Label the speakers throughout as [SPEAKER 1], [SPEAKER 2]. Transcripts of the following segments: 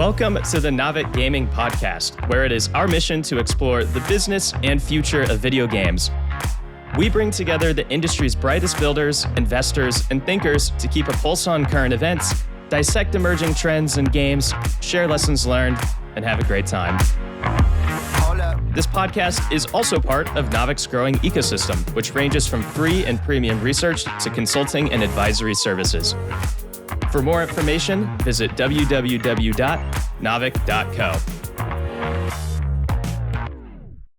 [SPEAKER 1] Welcome to the Navik Gaming Podcast, where it is our mission to explore the business and future of video games. We bring together the industry's brightest builders, investors, and thinkers to keep a pulse on current events, dissect emerging trends in games, share lessons learned, and have a great time. This podcast is also part of Navik's growing ecosystem, which ranges from free and premium research to consulting and advisory services. For more information, visit www.navik.co.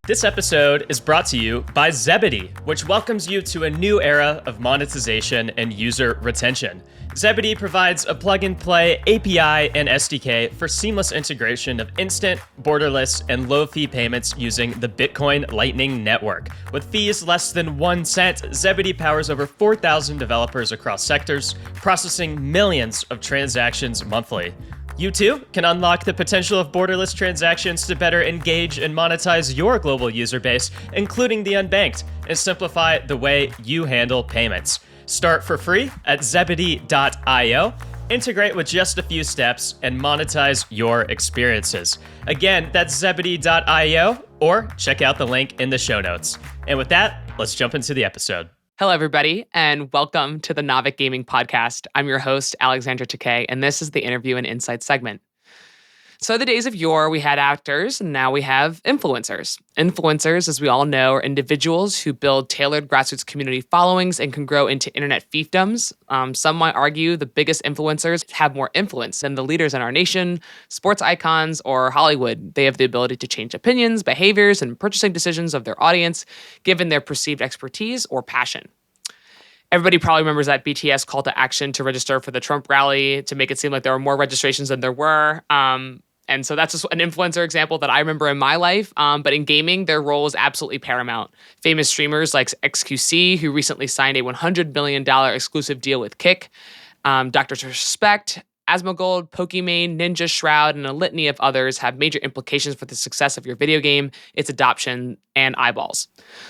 [SPEAKER 1] This episode is brought to you by Zebedee, which welcomes you to a new era of monetization and user retention. Zebedee provides a plug-and-play API and SDK for seamless integration of instant, borderless, and low-fee payments using the Bitcoin Lightning Network. With fees less than 1 cent, Zebedee powers over 4,000 developers across sectors, processing millions of transactions monthly. You too can unlock the potential of borderless transactions to better engage and monetize your global user base, including the unbanked, and simplify the way you handle payments. Start for free at zebedee.io, integrate with just a few steps, and monetize your experiences. Again, that's zebedee.io, or check out the link in the show notes. And with that, let's jump into the episode.
[SPEAKER 2] Hello, everybody, and welcome to the Navik Gaming Podcast. I'm your host, Alexandra Takei, and this is the Interview and Insight segment. So the days of yore, we had actors, and now we have influencers. Influencers, as we all know, are individuals who build tailored grassroots community followings and can grow into internet fiefdoms. Some might argue the biggest influencers have more influence than the leaders in our nation, sports icons, or Hollywood. They have the ability to change opinions, behaviors, and purchasing decisions of their audience, given their perceived expertise or passion. Everybody probably remembers that BTS call to action to register for the Trump rally to make it seem like there were more registrations than there were. And so that's just an influencer example that I remember in my life. But in gaming, their role is absolutely paramount. Famous streamers like XQC, who recently signed a $100 million exclusive deal with Kick, Dr. Respect, Asmongold, Pokimane, Ninja Shroud, and a litany of others have major implications for the success of your video game, its adoption, and eyeballs.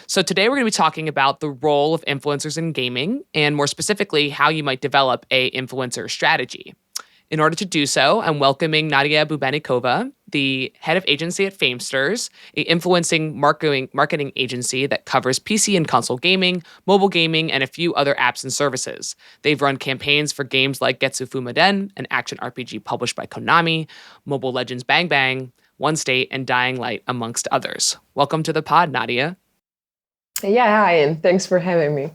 [SPEAKER 2] So today we're going to be talking about the role of influencers in gaming, and more specifically, how you might develop a influencer strategy. In order to do so, I'm welcoming Nadia Bubennikova, the head of agency at Famesters, an influencing marketing agency that covers PC and console gaming, mobile gaming, and a few other apps and services. They've run campaigns for games like Getsu Fumaden, an action RPG published by Konami, Mobile Legends Bang Bang, One State, and Dying Light, amongst others. Welcome to the pod, Nadia.
[SPEAKER 3] Yeah, hi, and thanks for having me.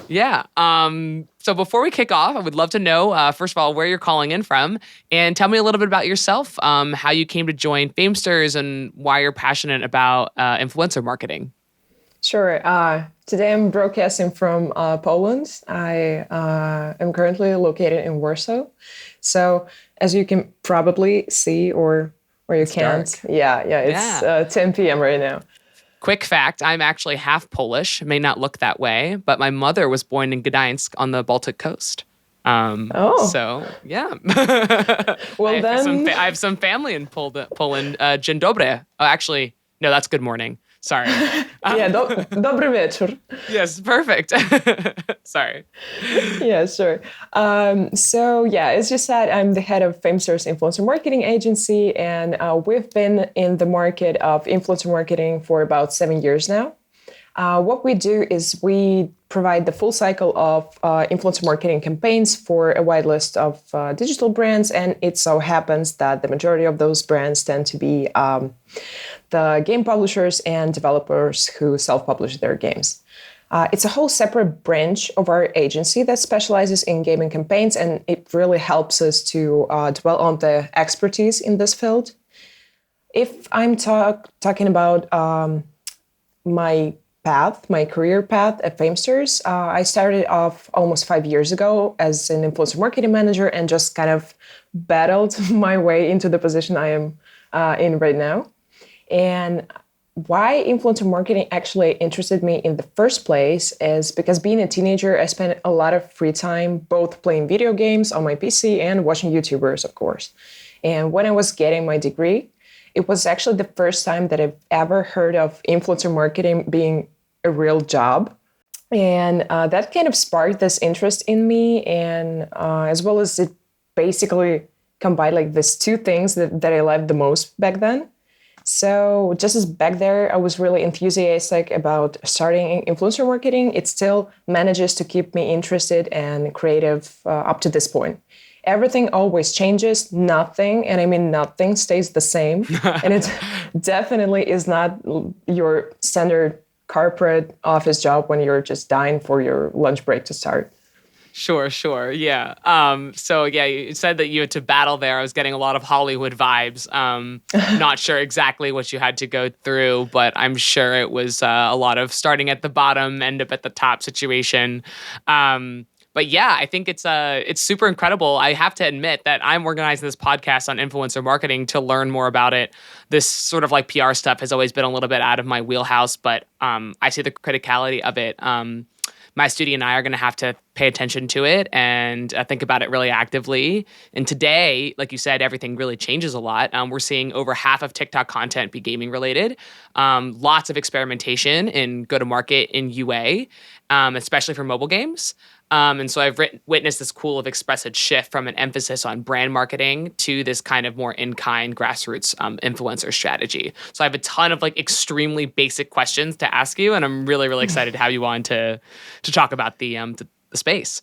[SPEAKER 2] Yeah. So before we kick off, I would love to know, first of all, where you're calling in from, and tell me a little bit about yourself, how you came to join Famesters, and why you're passionate about influencer marketing.
[SPEAKER 3] Sure. Today I'm broadcasting from Poland. I am currently located in Warsaw. So as you can probably see, or you can't.
[SPEAKER 2] Dark.
[SPEAKER 3] It's 10 p.m. right now.
[SPEAKER 2] Quick fact, I'm actually half Polish. It may not look that way, but my mother was born in Gdańsk on the Baltic coast. So, yeah.
[SPEAKER 3] Well,
[SPEAKER 2] I have some family in Poland. Dzień dobry. Oh, actually, no, that's good morning. Sorry.
[SPEAKER 3] Dobry wieczór.
[SPEAKER 2] Yes, perfect. Sorry.
[SPEAKER 3] Yeah, sure. As you said, I'm the head of Famesters Influencer Marketing Agency, and we've been in the market of influencer marketing for about 7 years now. What we do is we provide the full cycle of influencer marketing campaigns for a wide list of digital brands, and it so happens that the majority of those brands tend to be the game publishers and developers who self-publish their games. It's a whole separate branch of our agency that specializes in gaming campaigns, and it really helps us to dwell on the expertise in this field. If I'm talking about my career path at Famesters, I started off almost 5 years ago as an influencer marketing manager and just kind of battled my way into the position I am in right now. And why influencer marketing actually interested me in the first place is because being a teenager, I spent a lot of free time both playing video games on my PC and watching YouTubers, of course. And when I was getting my degree, it was actually the first time that I've ever heard of influencer marketing being a real job. And that kind of sparked this interest in me, and as well as it basically combined like these two things that I loved the most back then. So just as back there, I was really enthusiastic about starting influencer marketing, it still manages to keep me interested and creative up to this point. Everything always changes, nothing, and I mean nothing stays the same. And it definitely is not your standard corporate office job when you're just dying for your lunch break to start.
[SPEAKER 2] Sure. Yeah. So yeah, you said that you had to battle there. I was getting a lot of Hollywood vibes. Not sure exactly what you had to go through, but I'm sure it was a lot of starting at the bottom, end up at the top situation. But yeah, I think it's super incredible. I have to admit that I'm organizing this podcast on influencer marketing to learn more about it. This sort of like PR stuff has always been a little bit out of my wheelhouse, but I see the criticality of it. My studio and I are going to have to pay attention to it and think about it really actively. And today, like you said, everything really changes a lot. We're seeing over half of TikTok content be gaming related. Lots of experimentation in go-to-market in UA, especially for mobile games. And so I've witnessed this cool of expressive shift from an emphasis on brand marketing to this kind of more in-kind grassroots influencer strategy. So I have a ton of like extremely basic questions to ask you, and I'm really, really excited to have you on to talk about the space.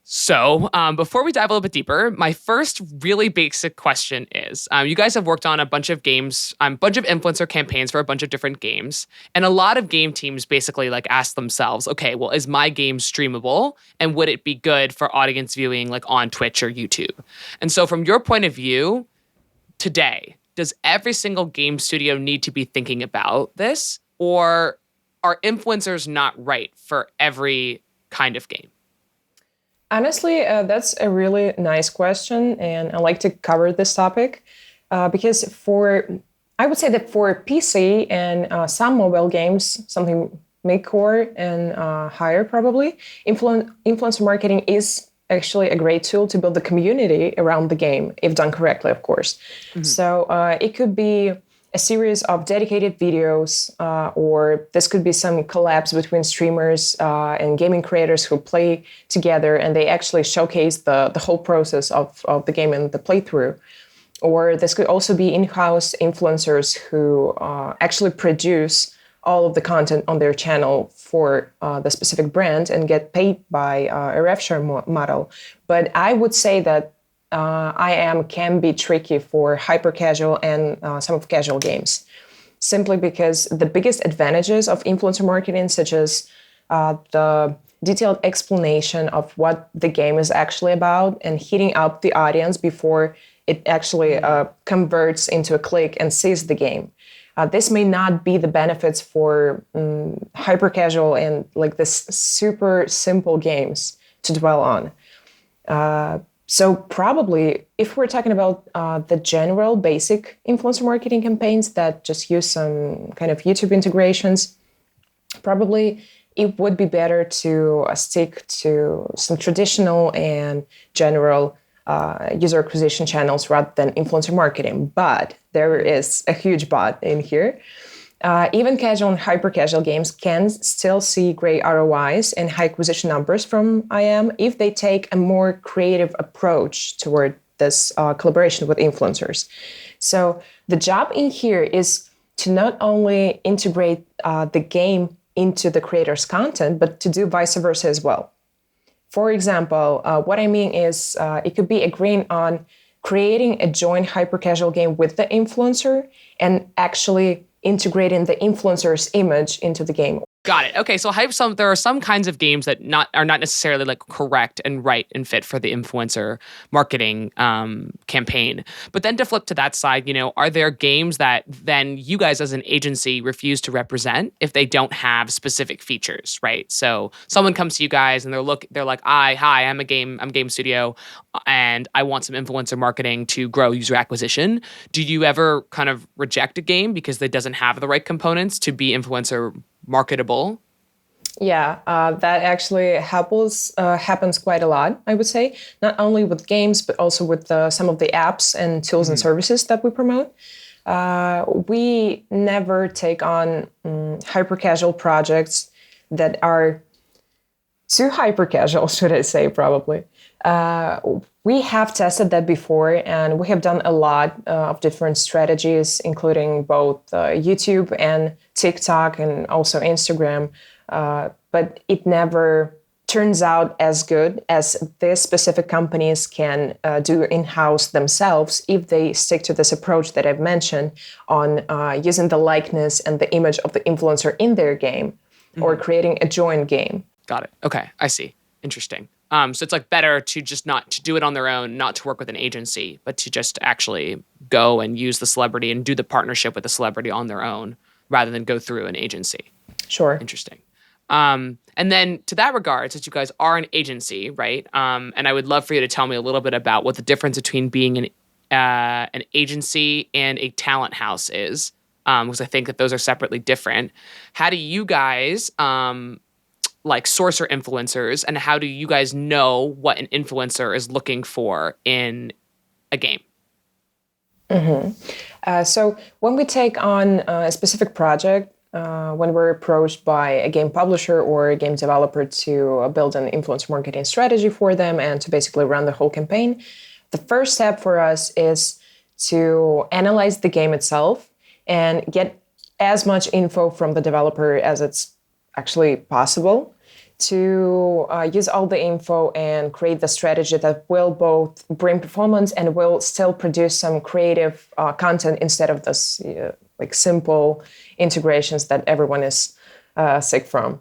[SPEAKER 2] So before we dive a little bit deeper, my first really basic question is, you guys have worked on a bunch of games, a bunch of influencer campaigns for a bunch of different games. And a lot of game teams basically like ask themselves, okay, well, is my game streamable? And would it be good for audience viewing like on Twitch or YouTube? And so from your point of view, today, does every single game studio need to be thinking about this? Or are influencers not right for every kind of game?
[SPEAKER 3] Honestly, that's a really nice question, and I like to cover this topic because I would say that for PC and some mobile games, something mid-core and higher probably, influencer marketing is actually a great tool to build the community around the game, if done correctly, of course. Mm-hmm. So it could be a series of dedicated videos, or this could be some collabs between streamers and gaming creators who play together, and they actually showcase the whole process of the game and the playthrough. Or this could also be in-house influencers who actually produce all of the content on their channel for the specific brand and get paid by a rev share model. But I would say that IM can be tricky for hyper-casual and some of casual games, simply because the biggest advantages of influencer marketing, such as the detailed explanation of what the game is actually about and heating up the audience before it actually converts into a click and sees the game. This may not be the benefits for hyper-casual and like this super simple games to dwell on. So probably, if we're talking about the general basic influencer marketing campaigns that just use some kind of YouTube integrations, probably it would be better to stick to some traditional and general user acquisition channels rather than influencer marketing. But there is a huge but in here. Even casual and hyper-casual games can still see great ROIs and high acquisition numbers from IM if they take a more creative approach toward this collaboration with influencers. So the job in here is to not only integrate the game into the creator's content, but to do vice versa as well. For example, what I mean is it could be agreeing on creating a joint hyper-casual game with the influencer and actually integrating the influencer's image into the game.
[SPEAKER 2] Got it. Okay, so there are some kinds of games that are not necessarily like correct and right and fit for the influencer marketing campaign. But then to flip to that side, are there games that then you guys as an agency refuse to represent if they don't have specific features, right? So someone comes to you guys and they're like, hi, I'm a game studio, and I want some influencer marketing to grow user acquisition. Do you ever kind of reject a game because it doesn't have the right components to be influencer marketable?
[SPEAKER 3] Yeah, that actually happens quite a lot, I would say, not only with games, but also with some of the apps and tools and services that we promote. We never take on hyper-casual projects that are too hyper casual, should I say, probably. We have tested that before, and we have done a lot of different strategies, including both YouTube and TikTok and also Instagram. But it never turns out as good as these specific companies can do in-house themselves if they stick to this approach that I've mentioned on using the likeness and the image of the influencer in their game or creating a joint game.
[SPEAKER 2] Got it. Okay, I see. Interesting. So it's like better to just not to do it on their own, not to work with an agency, but to just actually go and use the celebrity and do the partnership with the celebrity on their own rather than go through an agency.
[SPEAKER 3] Sure.
[SPEAKER 2] Interesting. And then to that regard, since you guys are an agency, right? And I would love for you to tell me a little bit about what the difference between being an agency and a talent house is, because I think that those are separately different. How do you guys like source your influencers, and how do you guys know what an influencer is looking for in a game?
[SPEAKER 3] So when we take on a specific project, when we're approached by a game publisher or a game developer to build an influencer marketing strategy for them and to basically run the whole campaign, the first step for us is to analyze the game itself and get as much info from the developer as it's actually possible to use all the info and create the strategy that will both bring performance and will still produce some creative content instead of this like simple integrations that everyone is sick from.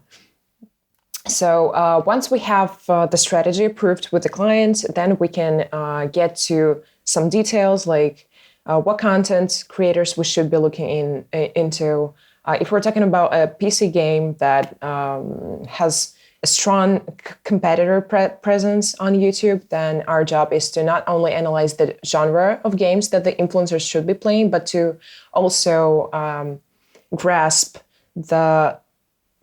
[SPEAKER 3] So once we have the strategy approved with the client, then we can get to some details like what content creators we should be looking into. If we're talking about a PC game that has a strong competitor presence on YouTube, then our job is to not only analyze the genre of games that the influencers should be playing, but to also grasp the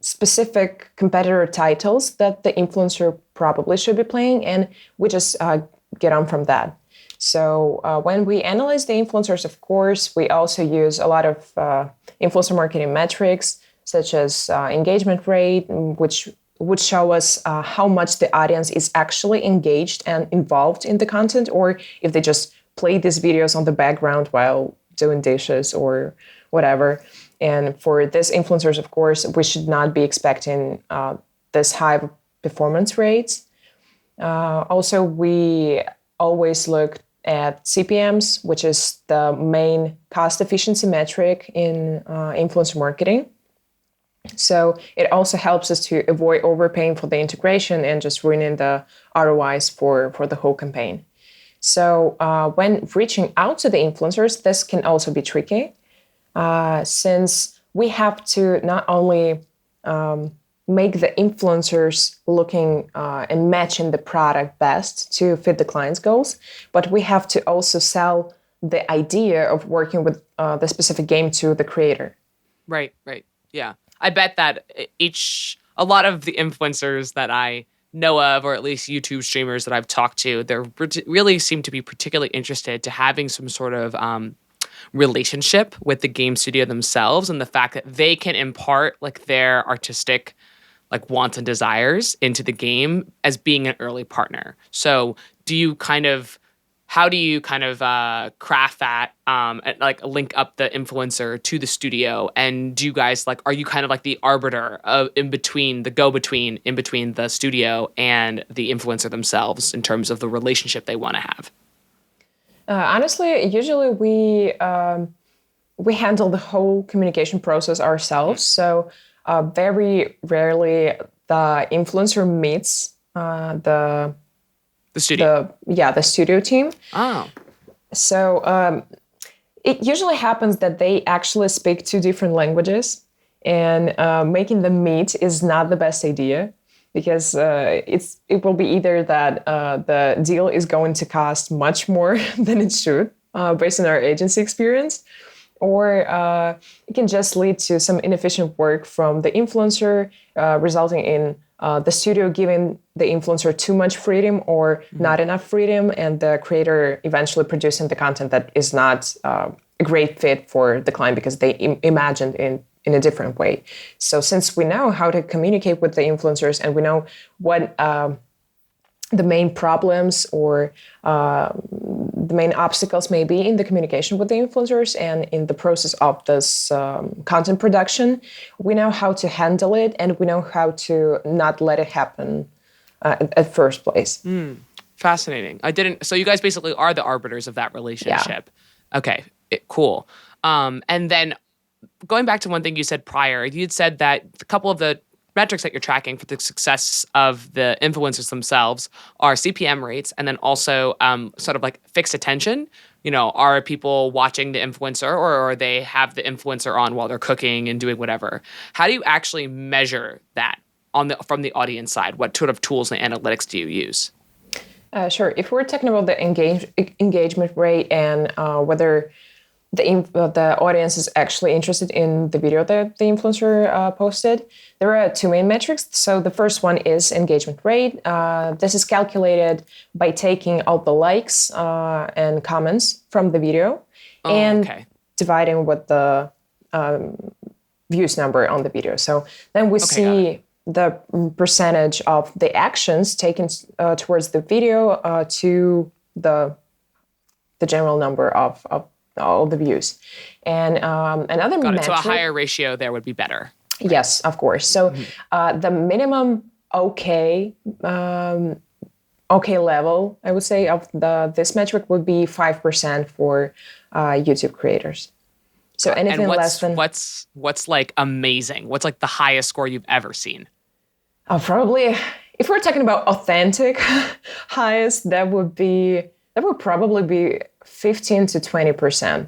[SPEAKER 3] specific competitor titles that the influencer probably should be playing, and we just get on from that. So when we analyze the influencers, of course, we also use a lot of influencer marketing metrics, such as engagement rate, which would show us how much the audience is actually engaged and involved in the content, or if they just play these videos on the background while doing dishes or whatever. And for these influencers, of course, we should not be expecting this high performance rates. Also, we always look at CPMs, which is the main cost efficiency metric in influencer marketing. So it also helps us to avoid overpaying for the integration and just ruining the ROIs for the whole campaign. So when reaching out to the influencers, this can also be tricky since we have to not only make the influencers looking and matching the product best to fit the client's goals, but we have to also sell the idea of working with the specific game to the creator.
[SPEAKER 2] Right, yeah. I bet that a lot of the influencers that I know of, or at least YouTube streamers that I've talked to, they really seem to be particularly interested to having some sort of relationship with the game studio themselves, and the fact that they can impart like their artistic like wants and desires into the game as being an early partner. So how do you kind of craft that and like link up the influencer to the studio? And do you guys are you kind of like the arbiter in between the studio and the influencer themselves in terms of the relationship they want to have?
[SPEAKER 3] Honestly, usually we handle the whole communication process ourselves. So very rarely the influencer meets the studio. The studio team.
[SPEAKER 2] Oh.
[SPEAKER 3] So it usually happens that they actually speak two different languages, and making them meet is not the best idea, because it will be either that the deal is going to cost much more than it should, based on our agency experience, or it can just lead to some inefficient work from the influencer, resulting in the studio giving the influencer too much freedom or not enough freedom, and the creator eventually producing the content that is not a great fit for the client because they imagined in in a different way. So since we know how to communicate with the influencers and we know what the main problems or the main obstacles may be in the communication with the influencers and in the process of this content production, we know how to handle it and we know how to not let it happen at first place.
[SPEAKER 2] Fascinating. So you guys basically are the arbiters of that relationship. Yeah. Okay, cool. And then going back to one thing you said prior, you'd said that a couple of the metrics that you're tracking for the success of the influencers themselves are CPM rates and then also sort of like fixed attention. Are people watching the influencer or they have the influencer on while they're cooking and doing whatever? How do you actually measure that from the audience side? What sort of tools and analytics do you use?
[SPEAKER 3] Sure. If we're talking about the engagement rate and whether the audience is actually interested in the video that the influencer posted, there are two main metrics. So the first one is engagement rate. This is calculated by taking all the likes and comments from the video dividing with the views number on the video. So then we see the percentage of the actions taken towards the video to the general number of all the views. And another metric...
[SPEAKER 2] So a higher ratio there would be better.
[SPEAKER 3] Right? Yes, of course. So the minimum okay level, I would say, of this metric would be 5% for YouTube creators. So anything less than...
[SPEAKER 2] What's like amazing? What's like the highest score you've ever seen?
[SPEAKER 3] Probably, if we're talking about authentic highest, that would probably be 15 to 20%.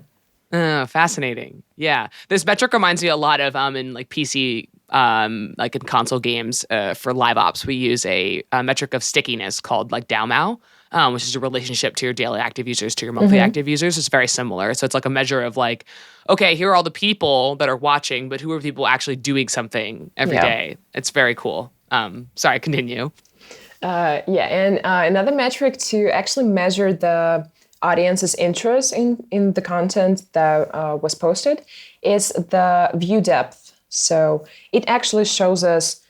[SPEAKER 2] Fascinating. Yeah. This metric reminds me a lot of in like PC, like in console games for live ops, we use a metric of stickiness called like DAU/MAU, which is a relationship to your daily active users, to your monthly active users. It's very similar. So it's like a measure of like, okay, here are all the people that are watching, but who are people actually doing something every day? It's very cool. Sorry, continue.
[SPEAKER 3] And another metric to actually measure the audience's interest in the content that was posted is the view depth. So it actually shows us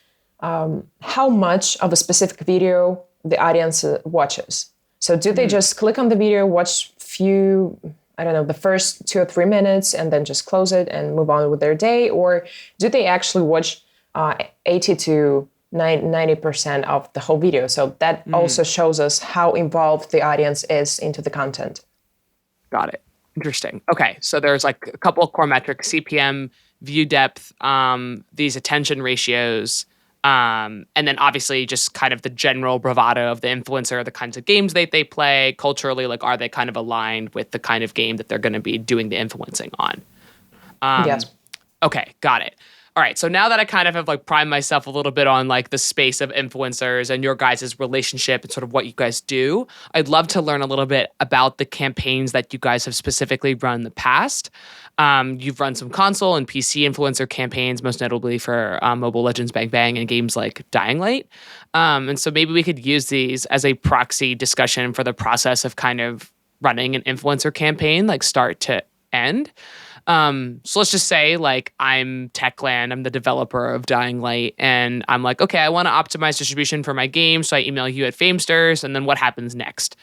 [SPEAKER 3] how much of a specific video the audience watches. So do they just click on the video, watch the first 2 or 3 minutes and then just close it and move on with their day? Or do they actually watch 80 to 90% of the whole video? So that also shows us how involved the audience is into the content.
[SPEAKER 2] Got it. Interesting. Okay, so there's like a couple of core metrics: CPM, view depth, these attention ratios, and then obviously just kind of the general bravado of the influencer, the kinds of games they play culturally. Like, are they kind of aligned with the kind of game that they're going to be doing the influencing on?
[SPEAKER 3] Yes.
[SPEAKER 2] Okay, got it. All right, so now that I kind of have like primed myself a little bit on like the space of influencers and your guys' relationship and sort of what you guys do, I'd love to learn a little bit about the campaigns that you guys have specifically run in the past. You've run some console and PC influencer campaigns, most notably for Mobile Legends Bang Bang and games like Dying Light. And so maybe we could use these as a proxy discussion for the process of kind of running an influencer campaign, like start to end. So let's just say like I'm Techland, I'm the developer of Dying Light, and I'm like, okay, I want to optimize distribution for my game. So I email you at Famesters, and then what happens next?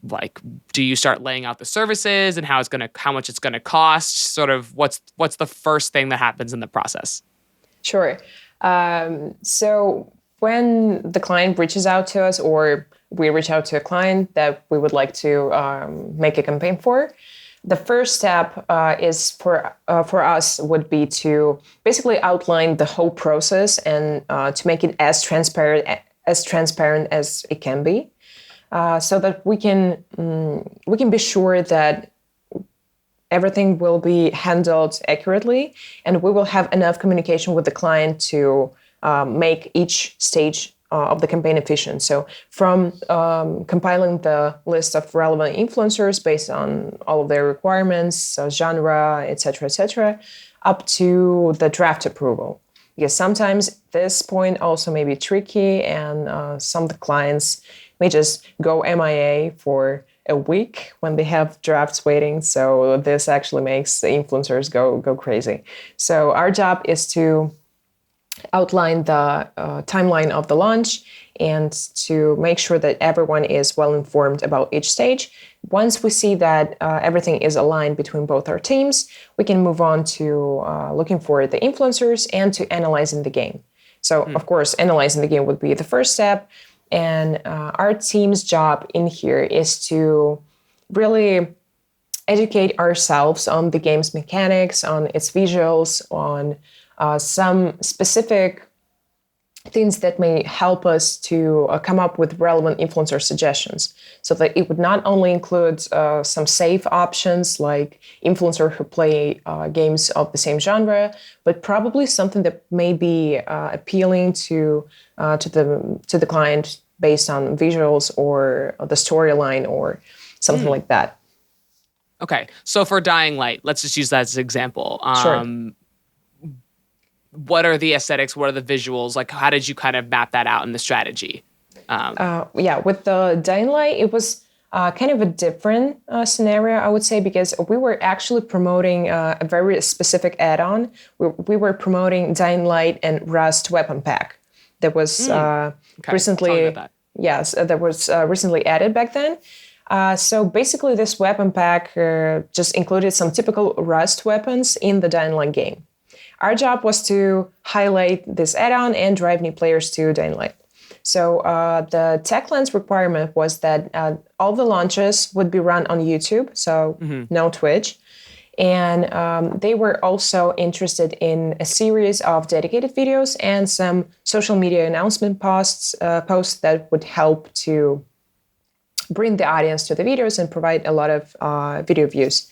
[SPEAKER 2] Like, do you start laying out the services and how much it's gonna cost? Sort of what's the first thing that happens in the process?
[SPEAKER 3] Sure. So when the client reaches out to us or we reach out to a client that we would like to make a campaign for, the first step is for us would be to basically outline the whole process and to make it as transparent as it can be, so that we can be sure that everything will be handled accurately and we will have enough communication with the client to make each stage of the campaign efficient. So from compiling the list of relevant influencers based on all of their requirements, genre, et cetera, up to the draft approval. Because sometimes this point also may be tricky and some of the clients may just go MIA for a week when they have drafts waiting. So this actually makes the influencers go crazy. So our job is to outline the timeline of the launch and to make sure that everyone is well informed about each stage. Once we see that everything is aligned between both our teams, we can move on to looking for the influencers and to analyzing the game. So, of course, analyzing the game would be the first step. And our team's job in here is to really educate ourselves on the game's mechanics, on its visuals, on some specific things that may help us to come up with relevant influencer suggestions. So that it would not only include some safe options like influencers who play games of the same genre, but probably something that may be appealing to the client based on visuals or the storyline or something like that.
[SPEAKER 2] Okay, so for Dying Light, let's just use that as an example.
[SPEAKER 3] Sure.
[SPEAKER 2] What are the aesthetics? What are the visuals? Like, how did you kind of map that out in the strategy?
[SPEAKER 3] With the Dying Light, it was kind of a different scenario, I would say, because we were actually promoting a very specific add-on. We were promoting Dying Light and Rust weapon pack that was recently,
[SPEAKER 2] Tell me about that.
[SPEAKER 3] Yes, that was recently added back then. So basically, this weapon pack just included some typical Rust weapons in the Dying Light game. Our job was to highlight this add-on and drive new players to Dying Light. So the Techland's requirement was that all the launches would be run on YouTube, so no Twitch. And they were also interested in a series of dedicated videos and some social media announcement posts that would help to bring the audience to the videos and provide a lot of video views.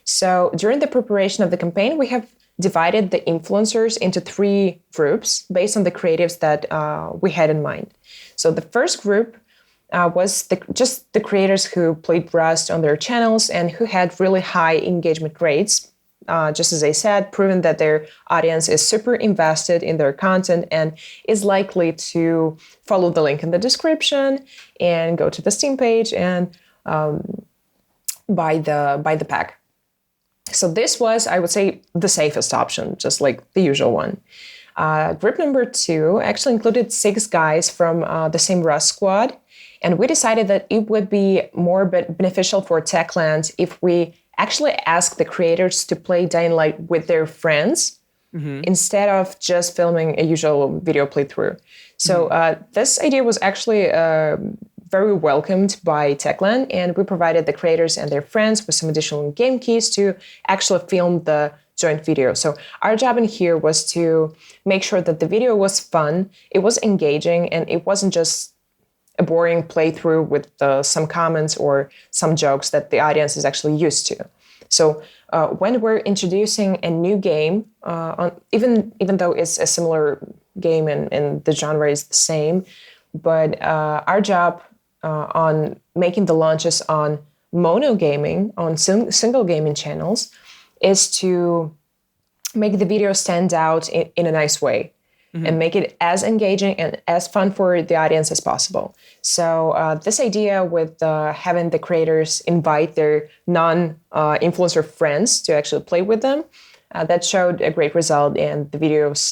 [SPEAKER 3] So during the preparation of the campaign, we have divided the influencers into 3 groups based on the creatives that we had in mind. So the first group was just the creators who played Rust on their channels and who had really high engagement rates. Just as I said, proven that their audience is super invested in their content and is likely to follow the link in the description and go to the Steam page and buy the pack. So this was, I would say, the safest option, just like the usual one. Group number 2 actually included 6 guys from the same Rust squad. And we decided that it would be more beneficial for Techland if we actually ask the creators to play Dying Light with their friends instead of just filming a usual video playthrough. So this idea was actually very welcomed by Techland, and we provided the creators and their friends with some additional game keys to actually film the joint video. So our job in here was to make sure that the video was fun, it was engaging, and it wasn't just a boring playthrough with some comments or some jokes that the audience is actually used to. So when we're introducing a new game, even though it's a similar game and the genre is the same, but our job on making the launches on mono gaming, on single gaming channels, is to make the video stand out in a nice way and make it as engaging and as fun for the audience as possible. So this idea with having the creators invite their non-influencer friends to actually play with them, that showed a great result, and the videos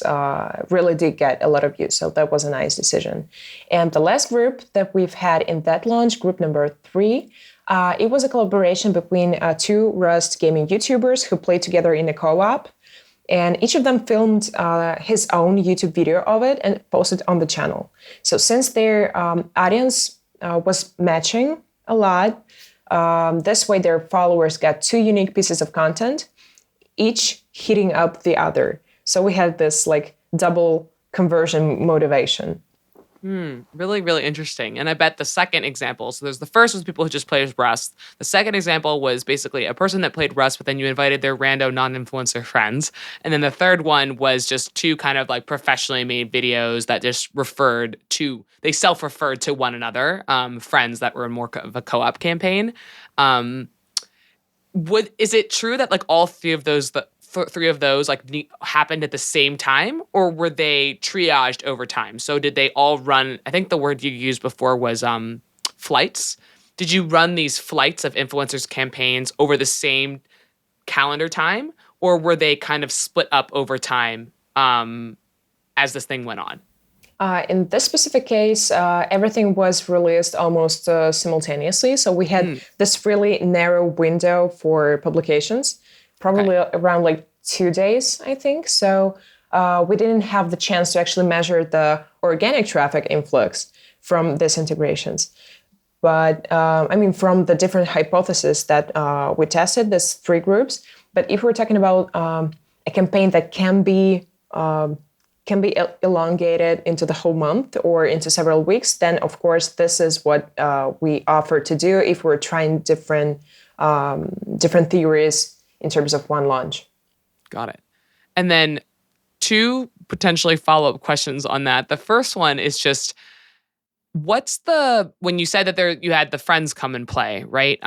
[SPEAKER 3] really did get a lot of views. So that was a nice decision. And the last group that we've had in that launch, group number 3, it was a collaboration between 2 Rust gaming YouTubers who played together in a co-op. And each of them filmed his own YouTube video of it and posted on the channel. So since their audience was matching a lot, this way their followers got 2 unique pieces of content, each hitting up the other. So we had this like double conversion motivation.
[SPEAKER 2] Really, really interesting. And I bet the second example, so there's the first was people who just played Rust. The second example was basically a person that played Rust, but then you invited their rando non-influencer friends. And then the third one was just 2 kind of like professionally made videos that just they self-referred to one another, friends that were in more of a co-op campaign. Is it true that like all 3 of those, like happened at the same time, or were they triaged over time? So did they all run? I think the word you used before was flights. did you run these flights of influencers campaigns over the same calendar time, or were they kind of split up over time as this thing went on?
[SPEAKER 3] In this specific case, everything was released almost simultaneously. So we had this really narrow window for publications, probably around like 2 days, I think. So we didn't have the chance to actually measure the organic traffic influx from these integrations. But from the different hypotheses that we tested, there's 3 groups. But if we're talking about a campaign that can be elongated into the whole month or into several weeks, then of course this is what we offer to do if we're trying different theories in terms of one launch.
[SPEAKER 2] Got it. And then 2 potentially follow-up questions on that. The first one is just, when you said that you had the friends come and play, right?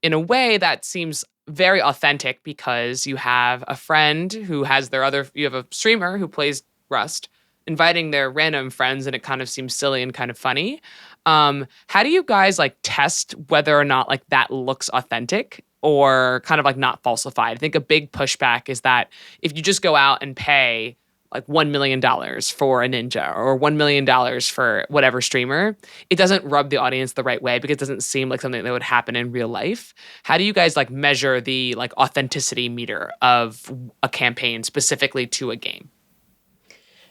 [SPEAKER 2] In a way that seems very authentic because you have a friend who has you have a streamer who plays Rust, inviting their random friends, and it kind of seems silly and kind of funny. How do you guys like test whether or not like that looks authentic or kind of like not falsified? I think a big pushback is that if you just go out and pay like $1 million for a ninja or $1 million for whatever streamer, it doesn't rub the audience the right way because it doesn't seem like something that would happen in real life. How do you guys like measure the like authenticity meter of a campaign specifically to a game?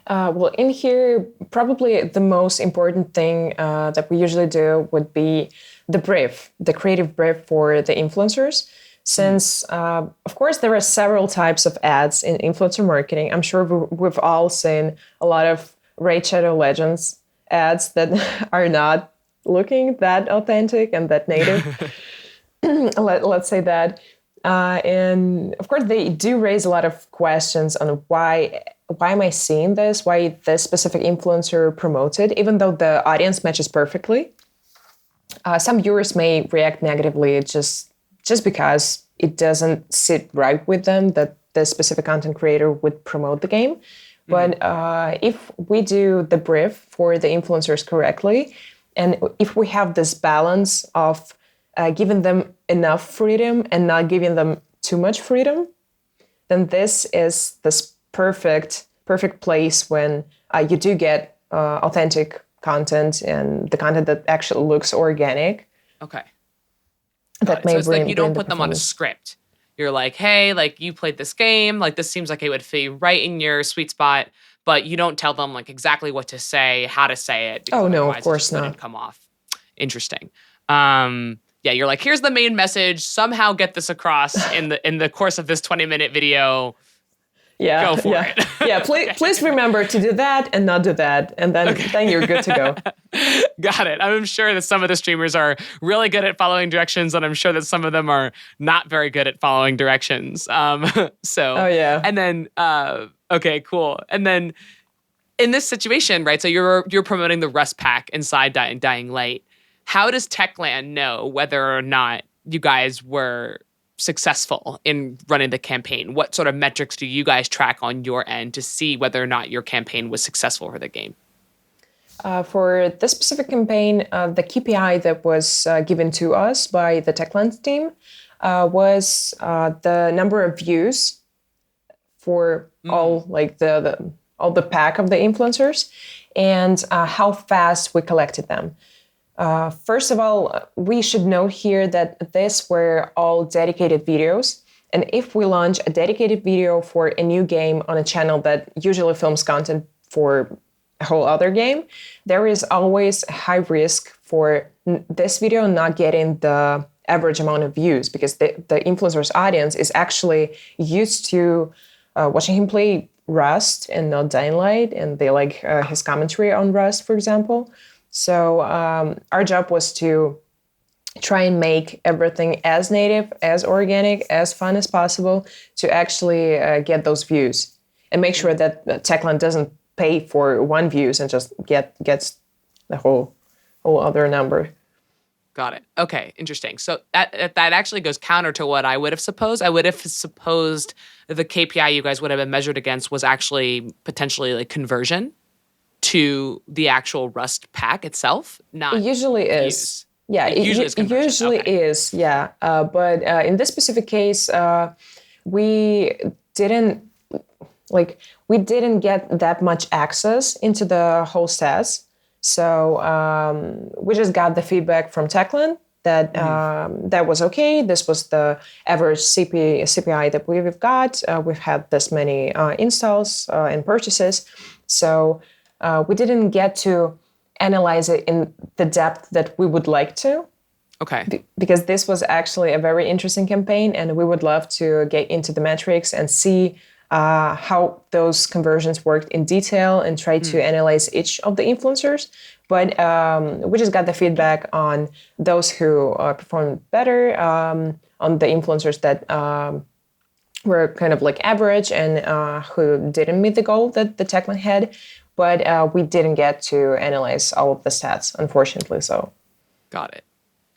[SPEAKER 3] Well, in here, probably the most important thing that we usually do would be the brief, the creative brief for the influencers. Since, of course, there are several types of ads in influencer marketing. I'm sure we've all seen a lot of Raid Shadow Legends ads that are not looking that authentic and that native. Let's say that. And of course, they do raise a lot of questions on why am I seeing this? Why this specific influencer promoted, even though the audience matches perfectly? Some viewers may react negatively just because it doesn't sit right with them that the specific content creator would promote the game. But if we do the brief for the influencers correctly, and if we have this balance of giving them enough freedom and not giving them too much freedom, then this is this perfect place when you do get authentic content and the content that actually looks organic.
[SPEAKER 2] Okay.
[SPEAKER 3] That may
[SPEAKER 2] so it's
[SPEAKER 3] bring,
[SPEAKER 2] like you don't
[SPEAKER 3] bring
[SPEAKER 2] put them on a script. You're like, hey, like you played this game, like this seems like it would fit right in your sweet spot, but you don't tell them like exactly what to say, how to say it.
[SPEAKER 3] Oh no, of course
[SPEAKER 2] it
[SPEAKER 3] not.
[SPEAKER 2] wouldn't come off. Interesting. Yeah, you're like, here's the main message. Somehow get this across in the course of this 20-minute video.
[SPEAKER 3] Yeah,
[SPEAKER 2] go for it.
[SPEAKER 3] Yeah, please remember to do that and not do that, and then you're good to go.
[SPEAKER 2] Got it. I'm sure that some of the streamers are really good at following directions, and I'm sure that some of them are not very good at following directions. Oh
[SPEAKER 3] yeah.
[SPEAKER 2] And then okay, cool. And then in this situation, right? So you're promoting the Rust pack inside Dying Light. How does Techland know whether or not you guys were successful in running the campaign? What sort of metrics do you guys track on your end to see whether or not your campaign was successful for the game?
[SPEAKER 3] For this specific campaign, the KPI that was given to us by the Techland team was the number of views for all like all the pack of the influencers and how fast we collected them. First of all, we should note here that these were all dedicated videos. And if we launch a dedicated video for a new game on a channel that usually films content for a whole other game, there is always a high risk for this video not getting the average amount of views because the influencer's audience is actually used to watching him play Rust and not Dying Light, and they like his commentary on Rust, for example. So our job was to try and make everything as native, as organic, as fun as possible to actually get those views and make sure that Techland doesn't pay for 1 views and just gets the whole other number.
[SPEAKER 2] Got it. Okay, interesting. So that actually goes counter to what I would have supposed. I would have supposed the KPI you guys would have been measured against was actually potentially like conversion to the actual Rust pack itself, not
[SPEAKER 3] it usually
[SPEAKER 2] views.
[SPEAKER 3] is. Yeah,
[SPEAKER 2] It usually is conversion.
[SPEAKER 3] usually
[SPEAKER 2] Okay.
[SPEAKER 3] is, yeah. But in this specific case, we didn't we didn't get that much access into the whole stats. So we just got the feedback from Techland that that was okay. This was the average CPI that we've got. We've had this many installs and purchases. So we didn't get to analyze it in the depth that we would like to.
[SPEAKER 2] Okay.
[SPEAKER 3] Because this was actually a very interesting campaign, and we would love to get into the metrics and see how those conversions worked in detail and try to analyze each of the influencers. But we just got the feedback on those who performed better, on the influencers that were kind of like average and who didn't meet the goal that the Techland had. But we didn't get to analyze all of the stats, unfortunately. So,
[SPEAKER 2] Got it.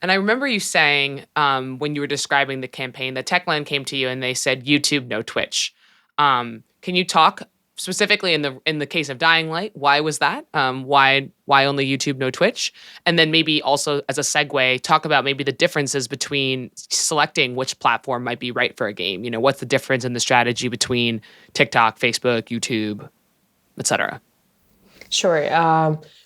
[SPEAKER 2] And I remember you saying when you were describing the campaign that Techland came to you and they said YouTube, no Twitch. Can you talk specifically in the case of Dying Light? Why was that? Why only YouTube, no Twitch? And then maybe also as a segue, talk about maybe the differences between selecting which platform might be right for a game. You know, what's the difference in the strategy between TikTok, Facebook, YouTube, etc.
[SPEAKER 3] Sure.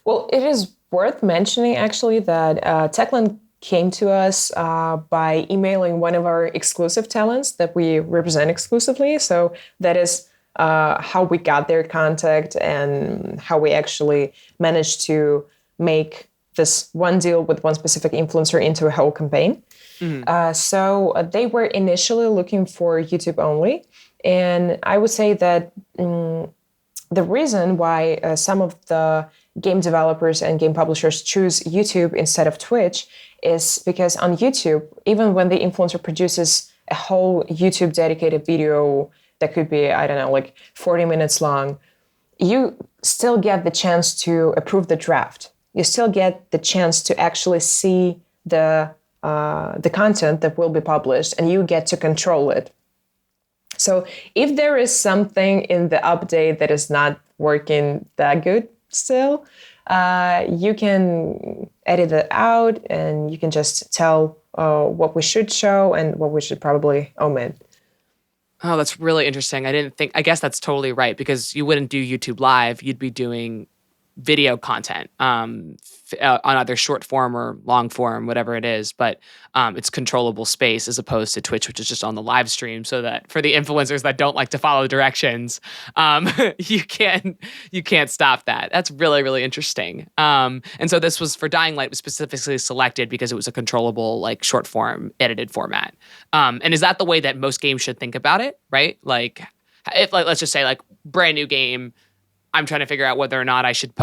[SPEAKER 3] Well, it is worth mentioning actually that Techland came to us by emailing one of our exclusive talents that we represent exclusively. So that is how we got their contact and how we actually managed to make this one deal with one specific influencer into a whole campaign. So they were initially looking for YouTube only. And I would say that the reason why some of the game developers and game publishers choose YouTube instead of Twitch is because on YouTube, even when the influencer produces a whole YouTube dedicated video that could be, I don't know, like 40 minutes long, you still get the chance to approve the draft. You still get the chance to actually see the content that will be published, and you get to control it. So if there is something in the update that is not working that good still, you can edit it out and you can just tell what we should show and what we should probably omit.
[SPEAKER 2] Oh, that's really interesting. I guess that's totally right because you wouldn't do YouTube Live. You'd be doing video content on either short form or long form, whatever it is. But it's controllable space as opposed to Twitch, which is just on the live stream. So that for the influencers that don't like to follow directions, you can't stop that. That's really, really interesting. And so this was for Dying Light was specifically selected because it was a controllable, like short form edited format. And is that the way that most games should think about it? Right? Like, if let's just say like brand new game. I'm trying to figure out whether or not I should do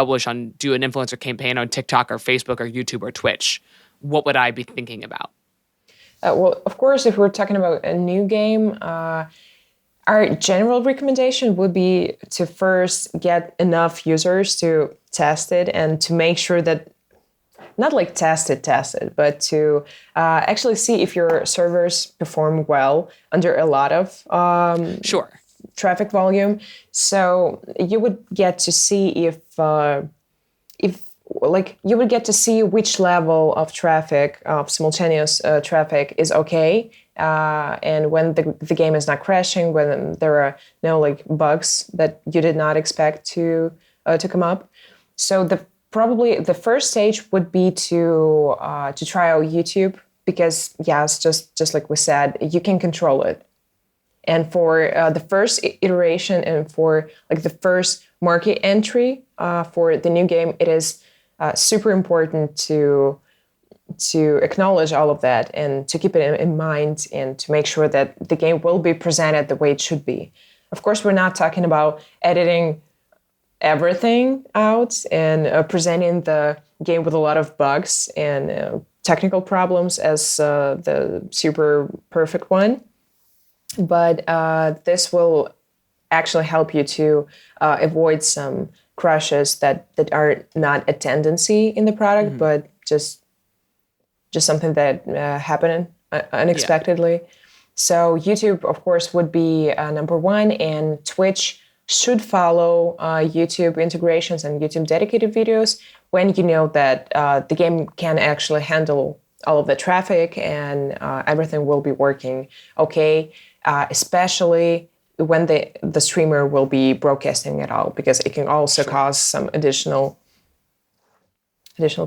[SPEAKER 2] an influencer campaign on TikTok or Facebook or YouTube or Twitch. What would I be thinking about?
[SPEAKER 3] Well, of course, if we're talking about a new game, our general recommendation would be to first get enough users to test it and to make sure that, not like test it, but to actually see if your servers perform well under a lot of
[SPEAKER 2] Sure.
[SPEAKER 3] traffic volume. So you would get to see if you would get to see which level of traffic, of simultaneous traffic is okay, and when the game is not crashing, when there are no like bugs that you did not expect to come up. So probably the first stage would be to try out YouTube because yes, just like we said, you can control it. And for the first iteration and for like the first market entry for the new game, it is super important to acknowledge all of that and to keep it in mind and to make sure that the game will be presented the way it should be. Of course, we're not talking about editing everything out and presenting the game with a lot of bugs and technical problems as the super perfect one. But this will actually help you to avoid some crashes that are not a tendency in the product, but just something that happened unexpectedly. Yeah. So YouTube, of course, would be number one, and Twitch should follow YouTube integrations and YouTube dedicated videos when you know that the game can actually handle all of the traffic and everything will be working okay, especially when the streamer will be broadcasting it all, because it can also cause some additional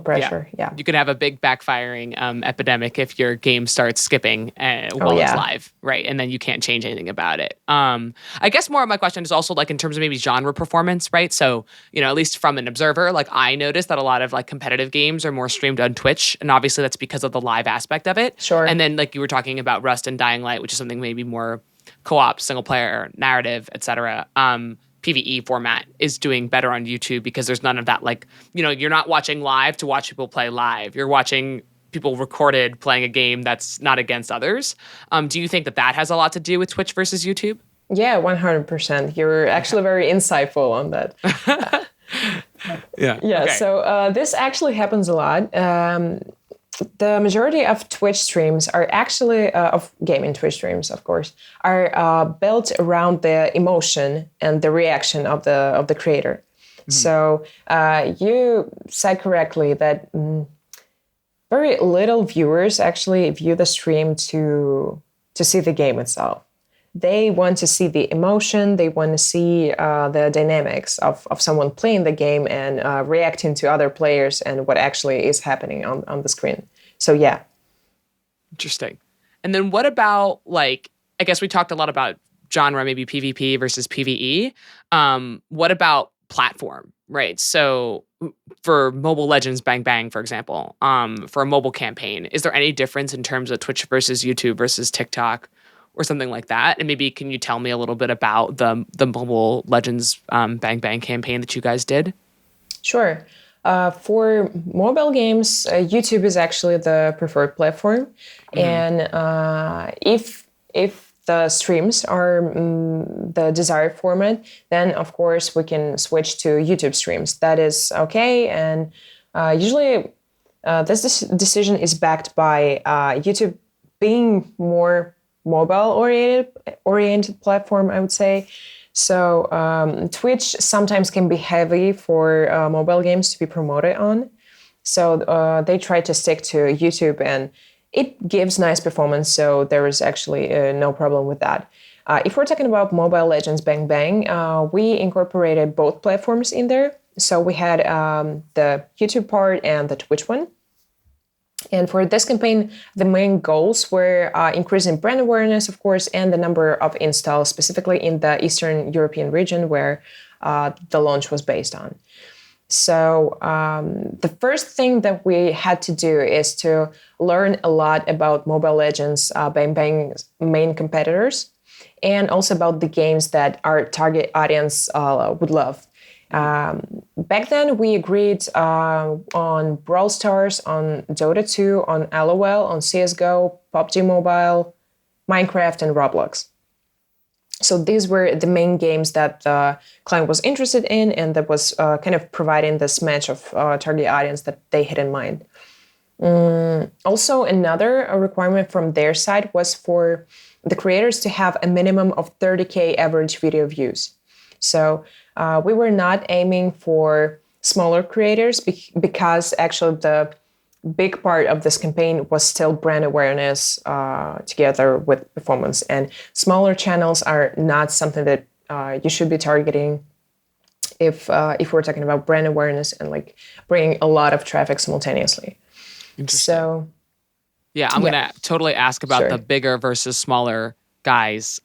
[SPEAKER 3] pressure. Yeah.
[SPEAKER 2] You could have a big backfiring epidemic if your game starts skipping while it's live, right? And then you can't change anything about it. I guess more of my question is also like in terms of maybe genre performance, right? So, at least from an observer, like I noticed that a lot of like competitive games are more streamed on Twitch. And obviously that's because of the live aspect of it.
[SPEAKER 3] Sure.
[SPEAKER 2] And then like you were talking about Rust and Dying Light, which is something maybe more co-op, single player, narrative, etc. PvE format is doing better on YouTube because there's none of that, like, you're not watching live to watch people play live. You're watching people recorded playing a game that's not against others. Do you think that has a lot to do with Twitch versus YouTube?
[SPEAKER 3] Yeah, 100%. You're actually very insightful on that.
[SPEAKER 2] Yeah.
[SPEAKER 3] Yeah,
[SPEAKER 2] okay.
[SPEAKER 3] So this actually happens a lot. The majority of Twitch streams are actually, of gaming Twitch streams, of course, are built around the emotion and the reaction of the creator. Mm-hmm. So you said correctly that very little viewers actually view the stream to see the game itself. They want to see the emotion. They want to see the dynamics of someone playing the game and reacting to other players and what actually is happening on the screen. So, yeah.
[SPEAKER 2] Interesting. And then what about, like, I guess we talked a lot about genre, maybe PvP versus PvE. What about platform, right? So for Mobile Legends Bang Bang, for example, for a mobile campaign, is there any difference in terms of Twitch versus YouTube versus TikTok or something like that? And maybe can you tell me a little bit about the Mobile Legends Bang Bang campaign that you guys did?
[SPEAKER 3] Sure. For mobile games, YouTube is actually the preferred platform. Mm-hmm. And if the streams are the desired format, then of course we can switch to YouTube streams. That is okay. And usually this decision is backed by YouTube being more mobile-oriented platform, I would say. So Twitch sometimes can be heavy for mobile games to be promoted on. So they try to stick to YouTube, and it gives nice performance. So there is actually no problem with that. If we're talking about Mobile Legends Bang Bang, we incorporated both platforms in there. So we had the YouTube part and the Twitch one. And for this campaign, the main goals were increasing brand awareness, of course, and the number of installs, specifically in the Eastern European region where the launch was based on. So the first thing that we had to do is to learn a lot about Mobile Legends Bang Bang's main competitors, and also about the games that our target audience would love. Back then, we agreed on Brawl Stars, on Dota 2, on LOL, on CSGO, PUBG Mobile, Minecraft, and Roblox. So these were the main games that the client was interested in, and that was kind of providing this match of target audience that they had in mind. Also, another requirement from their side was for the creators to have a minimum of 30K average video views. So we were not aiming for smaller creators because actually the big part of this campaign was still brand awareness together with performance. And smaller channels are not something that you should be targeting if we're talking about brand awareness and like bringing a lot of traffic simultaneously. So,
[SPEAKER 2] yeah, I'm gonna totally ask about the bigger versus smaller guys.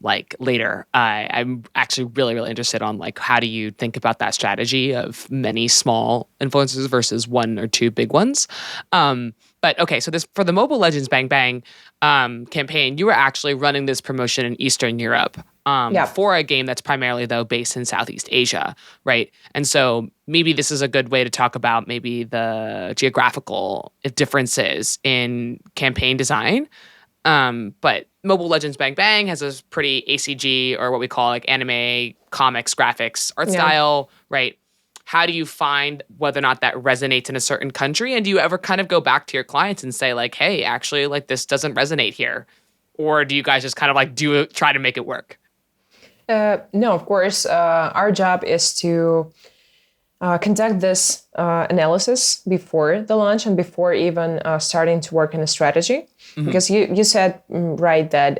[SPEAKER 2] Like later, I'm actually really, really interested on like how do you think about that strategy of many small influencers versus one or two big ones. But okay, so this for the Mobile Legends Bang Bang campaign, you were actually running this promotion in Eastern Europe for a game that's primarily though based in Southeast Asia, right? And so maybe this is a good way to talk about maybe the geographical differences in campaign design. But Mobile Legends Bang Bang has a pretty ACG, or what we call like anime, comics, graphics, art style, right? How do you find whether or not that resonates in a certain country? And do you ever kind of go back to your clients and say like, hey, actually like this doesn't resonate here? Or do you guys just kind of like try to make it work?
[SPEAKER 3] No, of course. Our job is to conduct this analysis before the launch and before even starting to work on a strategy. Because you said right that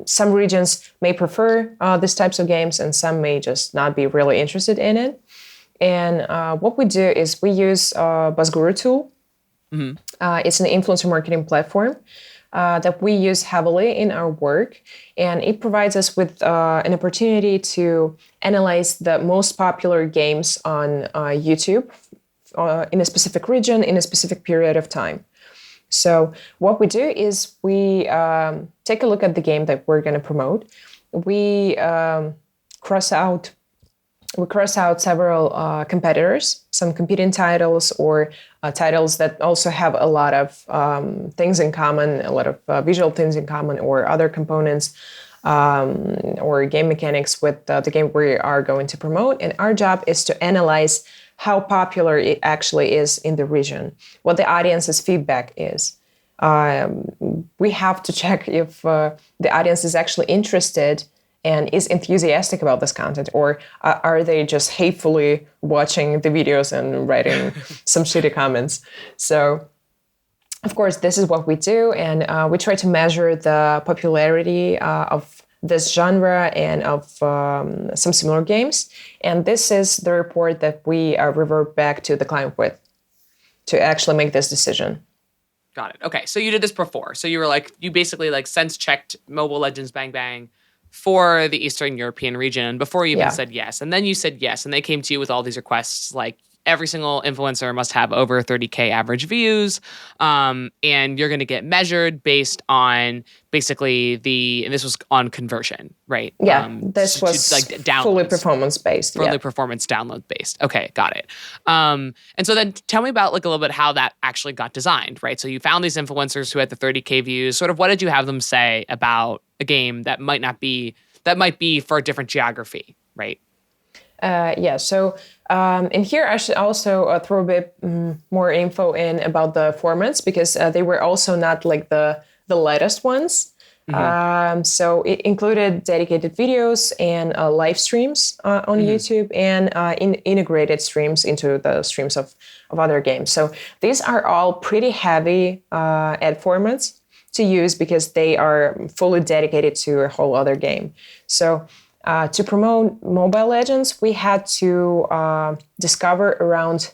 [SPEAKER 3] some regions may prefer these types of games and some may just not be really interested in it. And what we do is we use BuzzGuru tool. It's an influencer marketing platform that we use heavily in our work. And it provides us with an opportunity to analyze the most popular games on YouTube in a specific region, in a specific period of time. So what we do is we take a look at the game that we're going to promote. We cross out several competitors, some competing titles or titles that also have a lot of things in common, a lot of visual things in common or other components or game mechanics with the game we are going to promote. And our job is to analyze how popular it actually is in the region, what the audience's feedback is. We have to check if the audience is actually interested and is enthusiastic about this content, or are they just hatefully watching the videos and writing some shitty comments? So, of course, this is what we do, and we try to measure the popularity of this genre and of some similar games. And this is the report that we revert back to the client with to actually make this decision.
[SPEAKER 2] Got it. Okay, so you did this before. So you were like, you basically like sense checked Mobile Legends Bang Bang for the Eastern European region before you even said yes. And then you said yes, and they came to you with all these requests like every single influencer must have over 30K average views, and you're going to get measured based on basically and this was on conversion, right?
[SPEAKER 3] Yeah, this was like fully performance-based.
[SPEAKER 2] Fully performance download-based. Okay, got it. And so then tell me about like a little bit how that actually got designed, right? So you found these influencers who had the 30K views. Sort of what did you have them say about a game that might be for a different geography, right?
[SPEAKER 3] So in here I should also throw a bit more info in about the formats, because they were also not like the latest ones. So it included dedicated videos and live streams on YouTube and integrated streams into the streams of other games. So these are all pretty heavy ad formats to use because they are fully dedicated to a whole other game. So to promote Mobile Legends, we had to discover around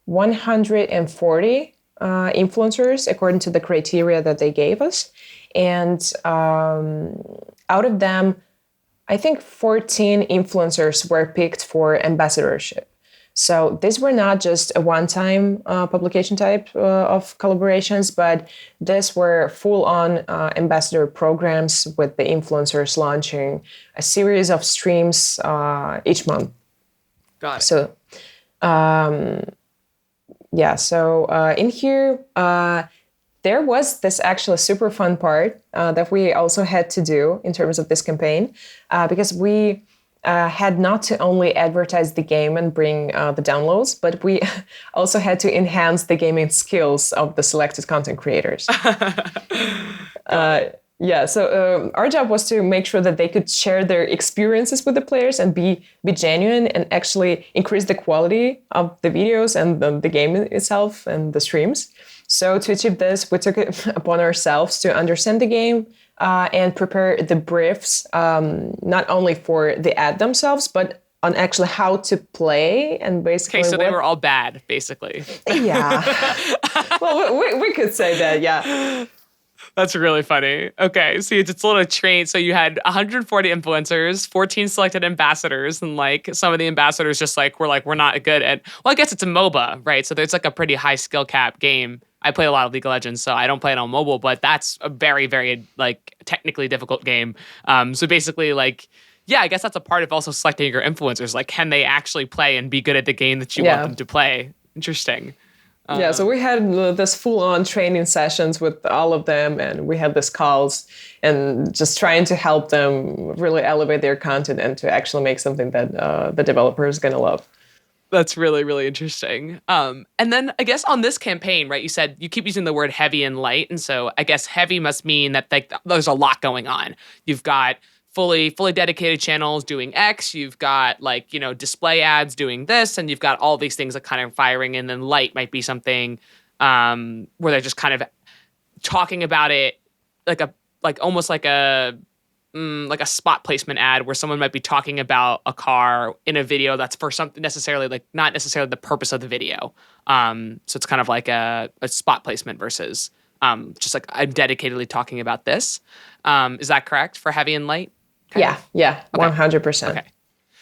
[SPEAKER 3] 140 influencers according to the criteria that they gave us. And out of them, I think 14 influencers were picked for ambassadorship. So these were not just a one-time publication type of collaborations, but these were full-on ambassador programs with the influencers launching a series of streams each month.
[SPEAKER 2] Got it.
[SPEAKER 3] So, in here, there was this actually super fun part that we also had to do in terms of this campaign, because we had not to only advertise the game and bring the downloads, but we also had to enhance the gaming skills of the selected content creators. So our job was to make sure that they could share their experiences with the players and be genuine and actually increase the quality of the videos and the game itself and the streams. So to achieve this, we took it upon ourselves to understand the game and prepare the briefs, not only for the ad themselves, but on actually how to play and basically.
[SPEAKER 2] Okay, so they were all bad, basically.
[SPEAKER 3] Yeah. Well, we could say that, yeah.
[SPEAKER 2] That's really funny. Okay, so it's a little train. So you had 140 influencers, 14 selected ambassadors, and like some of the ambassadors just like we're not good at. Well, I guess it's a MOBA, right? So there's like a pretty high skill cap game. I play a lot of League of Legends, so I don't play it on mobile, but that's a very, very like technically difficult game. So basically, like, yeah, I guess that's a part of also selecting your influencers. Like, can they actually play and be good at the game that you want them to play? Interesting.
[SPEAKER 3] So we had this full-on training sessions with all of them, and we had these calls and just trying to help them really elevate their content and to actually make something that the developer is going to love.
[SPEAKER 2] That's really, really interesting. And then I guess on this campaign, right, you said you keep using the word heavy and light. And so I guess heavy must mean that like there's a lot going on. You've got fully dedicated channels doing X. You've got like, display ads doing this, and you've got all these things that kind of firing. And then light might be something where they're just kind of talking about it almost like a spot placement ad where someone might be talking about a car in a video that's for something necessarily like not necessarily the purpose of the video. So it's kind of like a spot placement versus just like I'm dedicatedly talking about this. Is that correct for heavy and light?
[SPEAKER 3] Yeah, 100%.
[SPEAKER 2] Okay.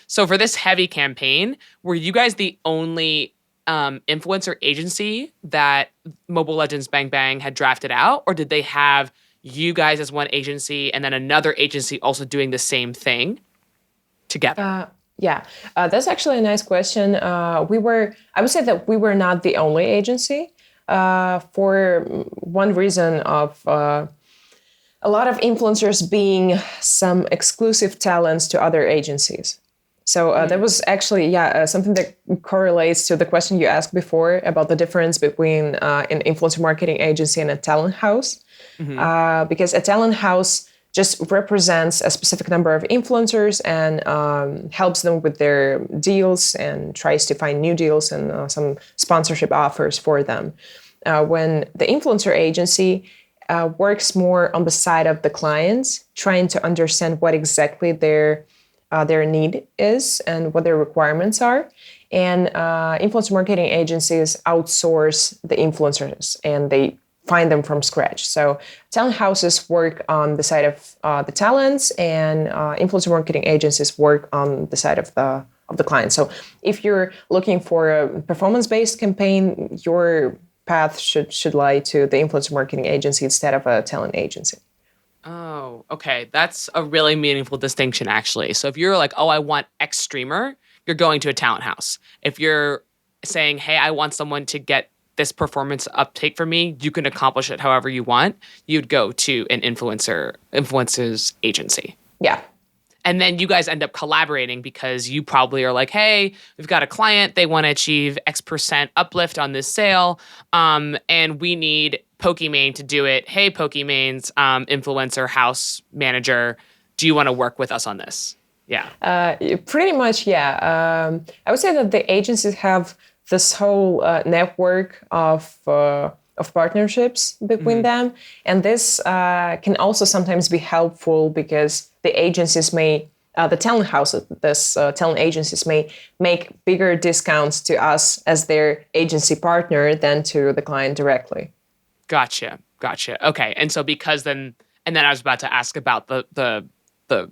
[SPEAKER 2] So for this heavy campaign, were you guys the only influencer agency that Mobile Legends Bang Bang had drafted out, or did they have you guys as one agency and then another agency also doing the same thing together?
[SPEAKER 3] That's actually a nice question. I would say that we were not the only agency for one reason of a lot of influencers being some exclusive talents to other agencies. So that was actually, something that correlates to the question you asked before about the difference between an influencer marketing agency and a talent house. Because a talent house just represents a specific number of influencers and helps them with their deals and tries to find new deals and some sponsorship offers for them. When the influencer agency works more on the side of the clients, trying to understand what exactly their need is and what their requirements are. And influencer marketing agencies outsource the influencers and they find them from scratch. So talent houses work on the side of the talents, and influencer marketing agencies work on the side of the client. So if you're looking for a performance-based campaign, your path should lie to the influencer marketing agency instead of a talent agency.
[SPEAKER 2] Oh, okay. That's a really meaningful distinction, actually. So if you're like, oh, I want X streamer, you're going to a talent house. If you're saying, hey, I want someone to get this performance uptake for me, you can accomplish it however you want, you'd go to an influencer's agency.
[SPEAKER 3] Yeah.
[SPEAKER 2] And then you guys end up collaborating because you probably are like, hey, we've got a client, they want to achieve X% uplift on this sale, and we need Pokimane to do it. Hey, Pokimane's influencer house manager, do you want to work with us on this? Yeah.
[SPEAKER 3] Pretty much, yeah. I would say that the agencies have this whole network of partnerships between them. And this can also sometimes be helpful because the agencies the talent houses, talent agencies may make bigger discounts to us as their agency partner than to the client directly.
[SPEAKER 2] Gotcha. Okay. And so then I was about to ask about the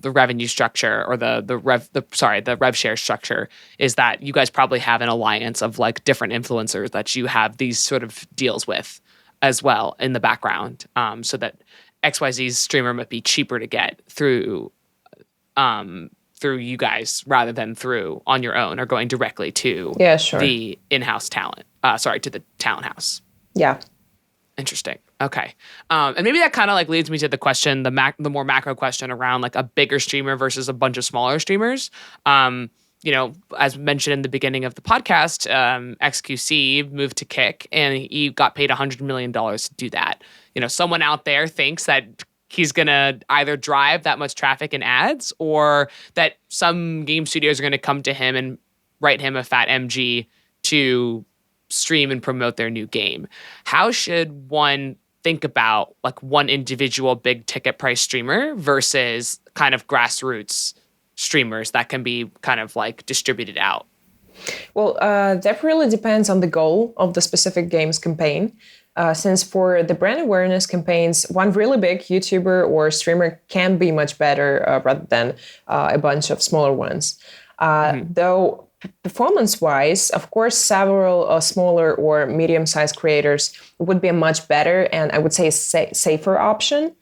[SPEAKER 2] revenue structure or the rev share structure, is that you guys probably have an alliance of like different influencers that you have these sort of deals with as well in the background, so that XYZ's streamer might be cheaper to get through you guys rather than through on your own or going directly to the in-house talent, to the talent house.
[SPEAKER 3] Yeah.
[SPEAKER 2] Interesting. Okay. And maybe that kind of like leads me to the question, the more macro question around like a bigger streamer versus a bunch of smaller streamers. As mentioned in the beginning of the podcast, XQC moved to Kick and he got paid $100 million to do that. Someone out there thinks that he's going to either drive that much traffic and ads, or that some game studios are going to come to him and write him a fat MG to stream and promote their new game. How should one think about like one individual big ticket price streamer versus kind of grassroots streamers that can be kind of like distributed out?
[SPEAKER 3] Well, that really depends on the goal of the specific game's campaign. Since for the brand awareness campaigns, one really big YouTuber or streamer can be much better rather than a bunch of smaller ones. Though performance-wise, of course, several smaller or medium-sized creators would be a much better and I would say safer option.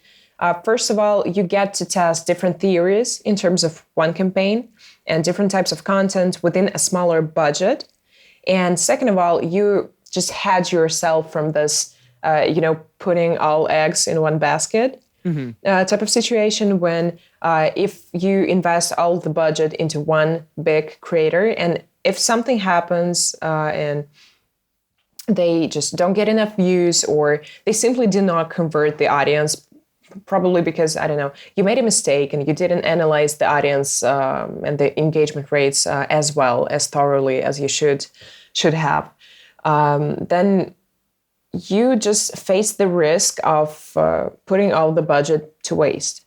[SPEAKER 3] First of all, you get to test different theories in terms of one campaign and different types of content within a smaller budget. And second of all, you just hedge yourself from this, putting all eggs in one basket type of situation when if you invest all the budget into one big creator, and if something happens and they just don't get enough views or they simply do not convert the audience probably because, I don't know, you made a mistake and you didn't analyze the audience and the engagement rates as well, as thoroughly as you should have. Then you just face the risk of putting all the budget to waste.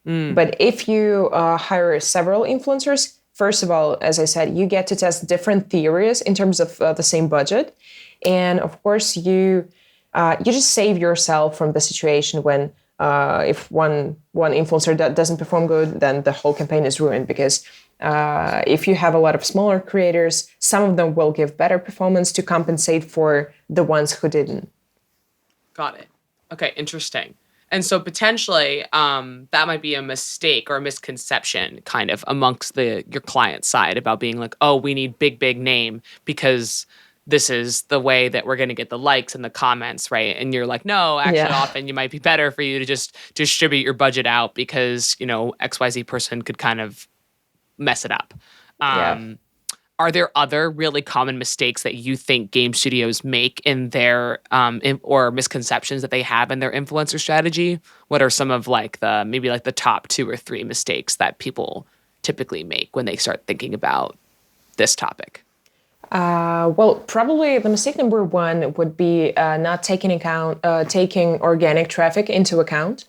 [SPEAKER 3] But if you hire several influencers, first of all, as I said, you get to test different theories in terms of the same budget. And of course, you just save yourself from the situation when if one influencer doesn't perform good, then the whole campaign is ruined. Because if you have a lot of smaller creators, some of them will give better performance to compensate for the ones who didn't.
[SPEAKER 2] Got it. Okay, interesting. And so potentially that might be a mistake or a misconception kind of amongst your client side about being like, oh, we need big name because this is the way that we're going to get the likes and the comments, right? And you're like, no, actually often you might be better for you to just distribute your budget out because, XYZ person could kind of mess it up. Are there other really common mistakes that you think game studios make in their or misconceptions that they have in their influencer strategy? What are some of the top 2 or 3 mistakes that people typically make when they start thinking about this topic?
[SPEAKER 3] Well, probably the mistake number 1 would be not taking organic traffic into account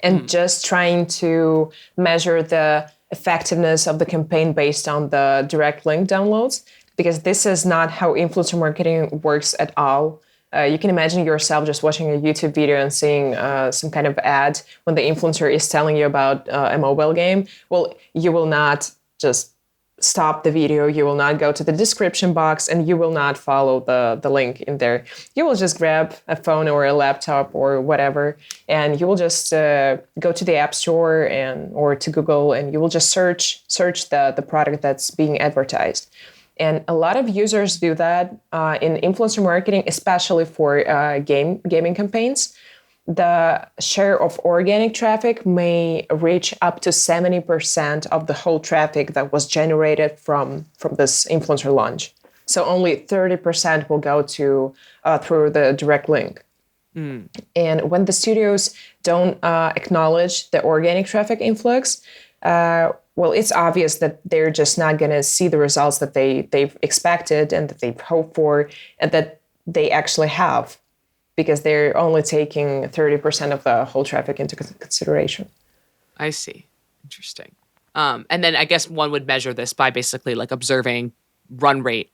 [SPEAKER 3] and just trying to measure the effectiveness of the campaign based on the direct link downloads, because this is not how influencer marketing works at all. You can imagine yourself just watching a YouTube video and seeing some kind of ad when the influencer is telling you about a mobile game. Well, you will not just stop the video, you will not go to the description box, and you will not follow the link in there. You will just grab a phone or a laptop or whatever, and you will just go to the App Store or to Google, and you will just search the product that's being advertised. And a lot of users do that in influencer marketing, especially for gaming campaigns. The share of organic traffic may reach up to 70% of the whole traffic that was generated from this influencer launch. So only 30% will go through the direct link. And when the studios don't acknowledge the organic traffic influx, well, it's obvious that they're just not going to see the results that they've expected and that they've hoped for and that they actually have, because they're only taking 30% of the whole traffic into consideration.
[SPEAKER 2] I see. Interesting. And then I guess one would measure this by basically observing run rate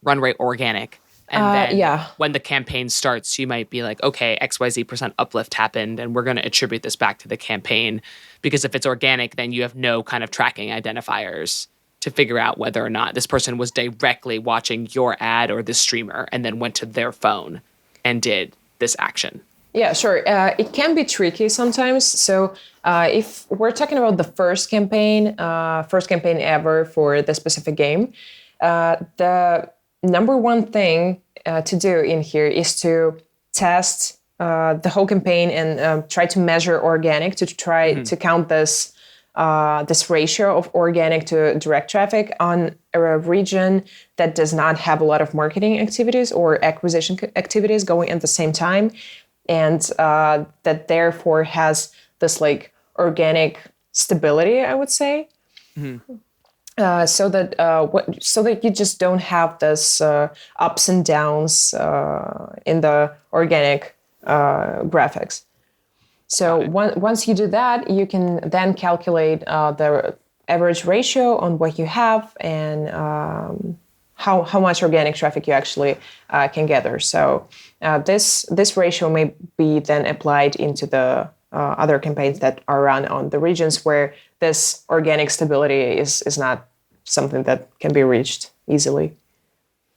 [SPEAKER 2] organic. And then when the campaign starts, you might be like, okay, XYZ% uplift happened, and we're going to attribute this back to the campaign. Because if it's organic, then you have no kind of tracking identifiers to figure out whether or not this person was directly watching your ad or the streamer and then went to their phone and did this action.
[SPEAKER 3] Yeah, sure. It can be tricky sometimes. So if we're talking about the first campaign ever for the specific game, the number 1 thing to do in here is to test the whole campaign and try to measure organic, to try to count this ratio of organic to direct traffic on a region that does not have a lot of marketing activities or acquisition activities going at the same time, and that therefore has this organic stability, I would say. So that you just don't have this ups and downs in the organic graphics. So once you do that, you can then calculate the average ratio on what you have and how much organic traffic you actually can gather. So this ratio may be then applied into the other campaigns that are run on the regions where this organic stability is not something that can be reached easily.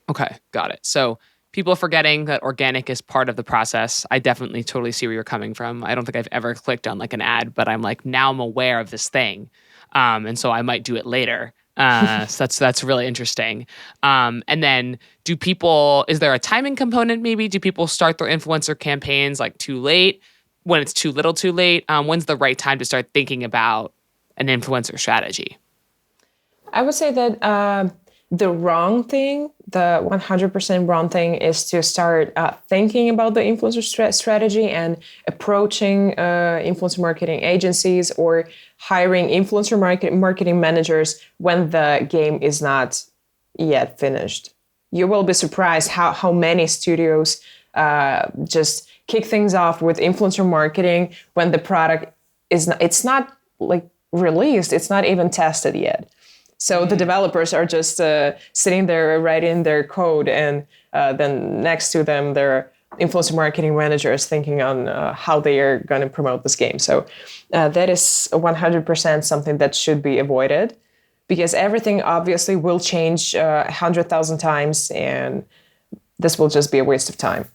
[SPEAKER 2] Okay, got it. So people forgetting that organic is part of the process. I definitely totally see where you're coming from. I don't think I've ever clicked on an ad, but I'm now I'm aware of this thing. And so I might do it later. So that's really interesting. And then is there a timing component maybe? Do people start their influencer campaigns too late? When it's too little too late? When's the right time to start thinking about an influencer strategy?
[SPEAKER 3] I would say that the wrong thing, the 100% wrong thing, is to start thinking about the influencer strategy and approaching influencer marketing agencies or hiring influencer marketing managers when the game is not yet finished. You will be surprised how many studios just kick things off with influencer marketing when the product it's not like released, it's not even tested yet. So the developers are just sitting there writing their code, and then next to them, there are influencer marketing managers thinking on how they are going to promote this game. So that is 100% something that should be avoided, because everything obviously will change 100,000 times, and this will just be a waste of time.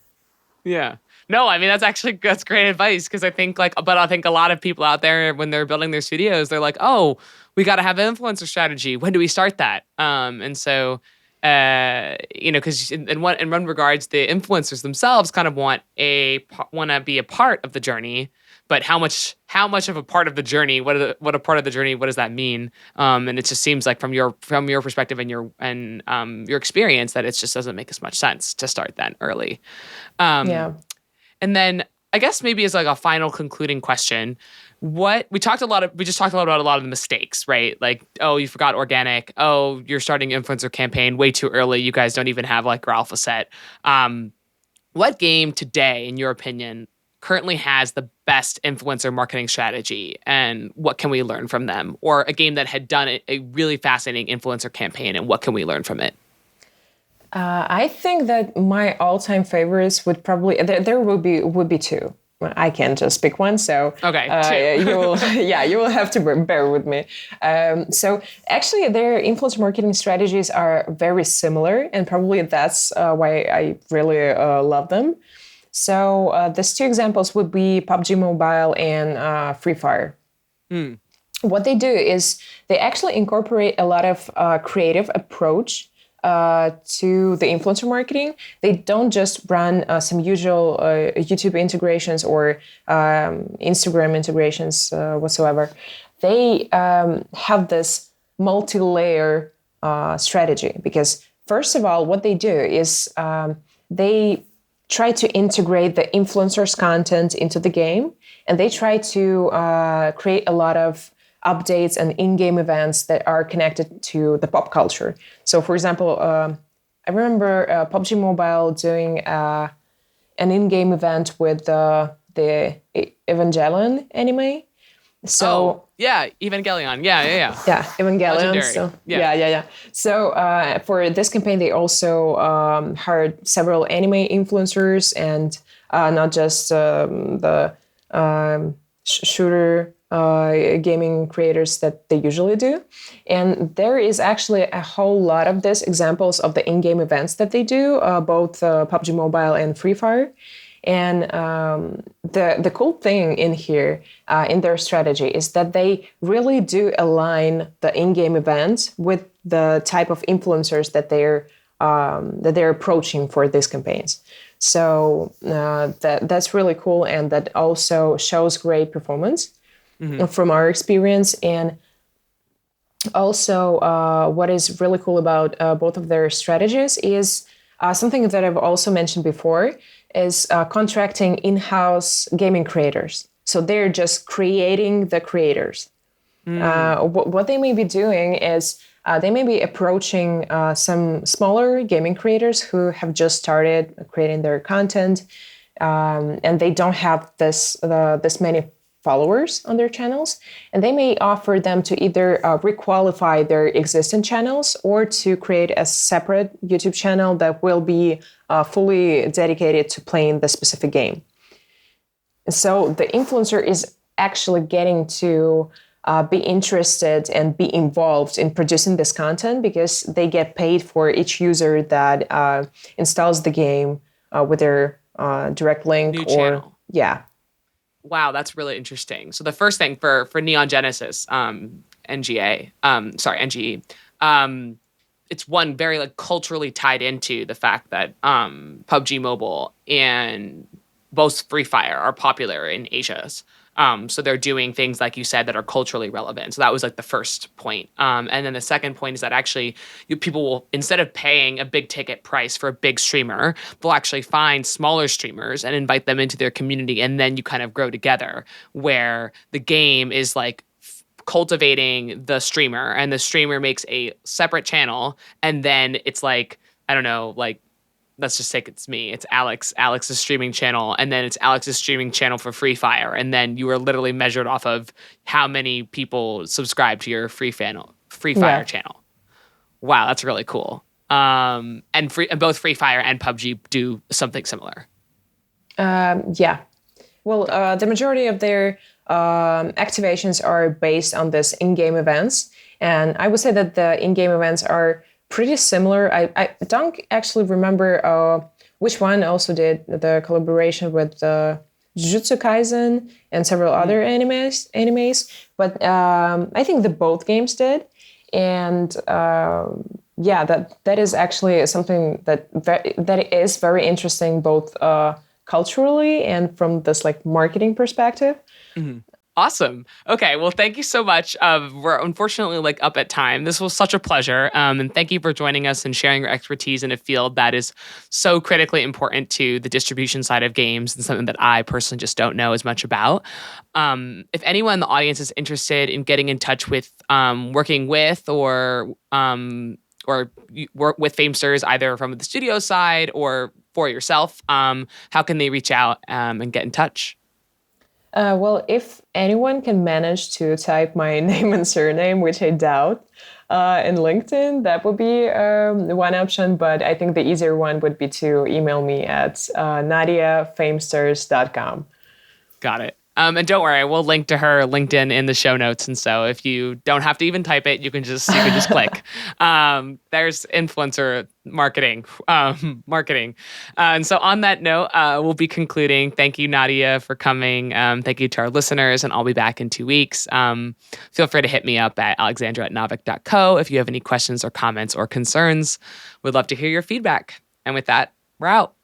[SPEAKER 2] Yeah. No, I mean, that's great advice, because I think a lot of people out there, when they're building their studios, they're like, oh, we got to have an influencer strategy. When do we start that? And so, because in one regards, the influencers themselves kind of want to be a part of the journey, but how much of a part of the journey? What a part of the journey? What does that mean? And it just seems like from your perspective and your experience that it just doesn't make as much sense to start that early.
[SPEAKER 3] Yeah.
[SPEAKER 2] And then I guess maybe as like a final concluding question, we just talked a lot about a lot of the mistakes, right? Like, oh, you forgot organic. Oh, you're starting an influencer campaign way too early. You guys don't even have like your alpha set. What game today, in your opinion, currently has the best influencer marketing strategy, and what can we learn from them? Or a game that had done a really fascinating influencer campaign, and what can we learn from it?
[SPEAKER 3] I think that my all-time favorites would probably there would be two. I can't just pick one, so
[SPEAKER 2] okay,
[SPEAKER 3] you will have to bear with me. So actually, their influencer marketing strategies are very similar, and probably that's why I really love them. So these two examples would be PUBG Mobile and Free Fire. What they do is they actually incorporate a lot of creative approach to the influencer marketing. They don't just run some usual YouTube integrations or Instagram integrations whatsoever. They have this multi-layer strategy, because first of all, what they do is they try to integrate the influencers' content into the game, and they try to create a lot of updates and in-game events that are connected to the pop culture. So, for example, I remember PUBG Mobile doing an in-game event with the Evangelion anime. So
[SPEAKER 2] Evangelion. Yeah,
[SPEAKER 3] Evangelion.
[SPEAKER 2] Legendary.
[SPEAKER 3] So,
[SPEAKER 2] yeah.
[SPEAKER 3] So for this campaign, they also hired several anime influencers, and not just the shooter gaming creators that they usually do. And there is actually a whole lot of these examples of the in-game events that they do, both PUBG Mobile and Free Fire. And the cool thing in here, in their strategy, is that they really do align the in-game events with the type of influencers that they're approaching for these campaigns. So that's really cool, and that also shows great performance from our experience. And also, what is really cool about both of their strategies is something that I've also mentioned before, is contracting in-house gaming creators. So they're just creating the creators. What they may be doing is they may be approaching some smaller gaming creators who have just started creating their content, and they don't have this many followers on their channels, and they may offer them to either requalify their existing channels or to create a separate YouTube channel that will be fully dedicated to playing the specific game. So the influencer is actually getting to be interested and be involved in producing this content, because they get paid for each user that installs the game with their direct link
[SPEAKER 2] New
[SPEAKER 3] or
[SPEAKER 2] channel.
[SPEAKER 3] Yeah.
[SPEAKER 2] Wow, that's really interesting. So the first thing for Neon Genesis, NGE, it's one very like culturally tied into the fact that PUBG Mobile and both Free Fire are popular in Asia. So they're doing things, like you said, that are culturally relevant. So that was like the first point. And then the second point is that actually people will, instead of paying a big ticket price for a big streamer, they'll actually find smaller streamers and invite them into their community. And then you kind of grow together, where the game is like cultivating the streamer, and the streamer makes a separate channel. And then it's like, I don't know, like, let's just say it's me. It's Alex's streaming channel, and then it's Alex's streaming channel for Free Fire. And then you are literally measured off of how many people subscribe to your Free Fire channel. Wow, that's really cool. And both Free Fire and PUBG do something similar.
[SPEAKER 3] Yeah. Well, the majority of their activations are based on this in-game events. And I would say that the in-game events are pretty similar. I don't actually remember which one also did the collaboration with Jujutsu Kaisen and several other animes, but I think the both games did. And that is actually something that is very interesting, both culturally and from this like marketing perspective.
[SPEAKER 2] Mm-hmm. Awesome. Okay. Well, thank you so much. We're unfortunately like up at time. This was such a pleasure. And thank you for joining us and sharing your expertise in a field that is so critically important to the distribution side of games, and something that I personally just don't know as much about. If anyone in the audience is interested in getting in touch with working with or work with Famesters, either from the studio side or for yourself, how can they reach out and get in touch?
[SPEAKER 3] Well, if anyone can manage to type my name and surname, which I doubt, in LinkedIn, that would be one option. But I think the easier one would be to email me at nadiafamesters.com. Got it.
[SPEAKER 2] And don't worry, we'll link to her LinkedIn in the show notes. And so if you don't have to even type it, you can just click. There's influencer marketing. And so on that note, we'll be concluding. Thank you, Nadia, for coming. Thank you to our listeners, and I'll be back in 2 weeks. Feel free to hit me up at alexandra@navik.co if you have any questions or comments or concerns. We'd love to hear your feedback. And with that, we're out.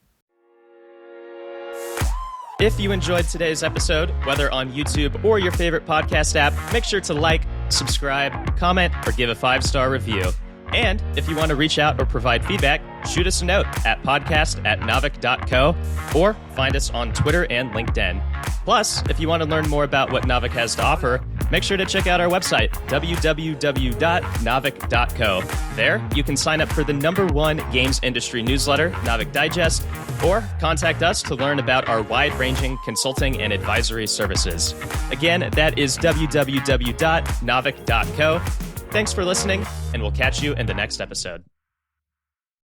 [SPEAKER 1] If you enjoyed today's episode, whether on YouTube or your favorite podcast app, make sure to like, subscribe, comment, or give a 5-star review. And if you want to reach out or provide feedback, shoot us a note at podcast@navik.co or find us on Twitter and LinkedIn. Plus, if you want to learn more about what Navik has to offer, make sure to check out our website, www.navik.co. There, you can sign up for the #1 games industry newsletter, Navik Digest, or contact us to learn about our wide-ranging consulting and advisory services. Again, that is www.navik.co. Thanks for listening, and we'll catch you in the next episode.